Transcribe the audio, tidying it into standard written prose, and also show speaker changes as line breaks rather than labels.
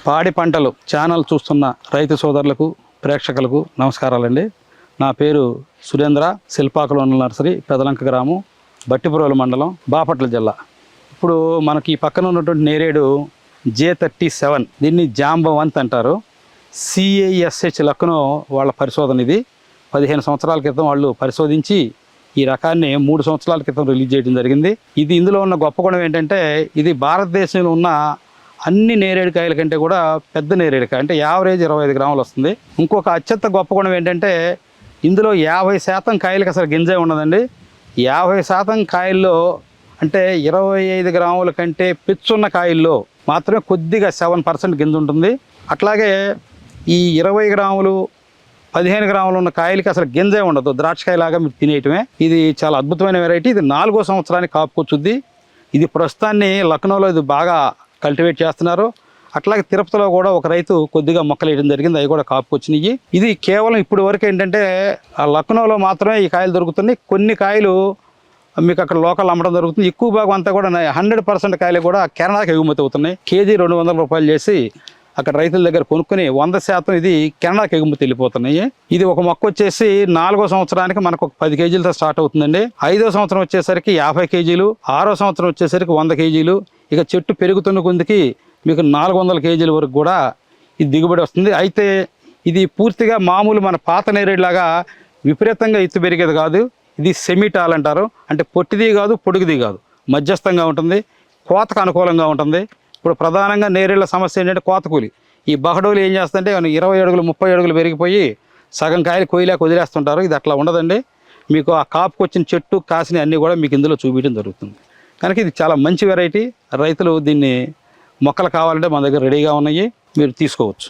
పాడి పంటలు ఛానల్ చూస్తున్న రైతు సోదరులకు ప్రేక్షకులకు నమస్కారాలండి. నా పేరు సురేంద్ర, శిల్పాకలోని నర్సరీ, పెదలంక గ్రామం, బట్టిపురోలు మండలం, బాపట్ల జిల్లా. ఇప్పుడు మనకి పక్కన ఉన్నటువంటి నేరేడు J37, దీన్ని జాంబవంత్ అంటారు. CISH లక్నో వాళ్ళ పరిశోధన ఇది. 15 సంవత్సరాల క్రితం వాళ్ళు పరిశోధించి ఈ రకాన్ని 3 సంవత్సరాల క్రితం రిలీజ్ చేయడం జరిగింది. ఇది ఇందులో ఉన్న గొప్ప గుణం ఏంటంటే, ఇది భారతదేశంలో ఉన్న అన్ని నేరేడుకాయల కంటే కూడా పెద్ద నేరేడుకాయ, అంటే యావరేజ్ 25 గ్రాములు వస్తుంది. ఇంకొక అత్యంత గొప్ప గుణం ఏంటంటే, ఇందులో 50% కాయలకి అసలు గింజే ఉండదండి. 50% కాయల్లో, అంటే 25 గ్రాముల కంటే పెచ్చున్న కాయల్లో మాత్రమే కొద్దిగా 7% గింజ ఉంటుంది. అట్లాగే ఈ 20 గ్రాములు 15 గ్రాములు ఉన్న కాయలకి అసలు గింజే ఉండదు, ద్రాక్షకాయలాగా మీరు తినేయటమే. ఇది చాలా అద్భుతమైన వెరైటీ. ఇది 4వ సంవత్సరానికి కాపుకొచ్చుద్ది. ఇది ప్రస్తుతాన్ని లక్నోలో ఇది బాగా కల్టివేట్ చేస్తున్నారు. అట్లాగే తిరుపతిలో కూడా ఒక రైతు కొద్దిగా మొక్కలు వేయడం జరిగింది, అవి కూడా కాపుకొచ్చినాయి. ఇది కేవలం ఇప్పుడు వరకు ఏంటంటే ఆ లక్నోలో మాత్రమే ఈ కాయలు దొరుకుతున్నాయి. కొన్ని కాయలు మీకు అక్కడ లోకల్ అమ్మడం జరుగుతుంది. ఎక్కువ భాగం అంతా కూడా 100% కాయలు కూడా కెనడాకి ఎగుమతి అవుతున్నాయి. కేజీ 200 రూపాయలు చేసి అక్కడ రైతుల దగ్గర కొనుక్కొని 100% ఇది కెనడాకి ఎగుమతి వెళ్ళిపోతున్నాయి. ఇది ఒక మొక్క వచ్చేసి 4వ సంవత్సరానికి మనకు ఒక 10 కేజీలతో స్టార్ట్ అవుతుందండి. 5వ సంవత్సరం వచ్చేసరికి 50 కేజీలు, 6వ సంవత్సరం వచ్చేసరికి 100 కేజీలు. ఇక చెట్టు పెరుగుతున్న కొద్దికి మీకు 400 కేజీల వరకు కూడా ఇది దిగుబడి వస్తుంది. అయితే ఇది పూర్తిగా మామూలు మన పాత నేరేడులాగా విపరీతంగా ఎత్తు పెరిగేది కాదు. ఇది సెమీటాల్ అంటారు, అంటే పొట్టిది కాదు పొడుగుది కాదు, మధ్యస్థంగా ఉంటుంది. కోతకు అనుకూలంగా ఉంటుంది. ఇప్పుడు ప్రధానంగా నేరేళ్ల సమస్య ఏంటంటే కోత కూలి. ఈ బహడోలు ఏం చేస్తుంటే 20 అడుగులు 30 అడుగులు పెరిగిపోయి సగం కాయలు కొయ్యలేక వదిలేస్తుంటారు. ఇది అట్లా ఉండదండి. మీకు ఆ కాపుకు వచ్చిన చెట్టు కాసిన అన్నీ కూడా మీకు ఇందులో చూపించడం జరుగుతుంది. కనుక ఇది చాలా మంచి వెరైటీ. రైతులు దీన్ని మొక్కలు కావాలంటే మన దగ్గర రెడీగా ఉన్నాయి, మీరు తీసుకోవచ్చు.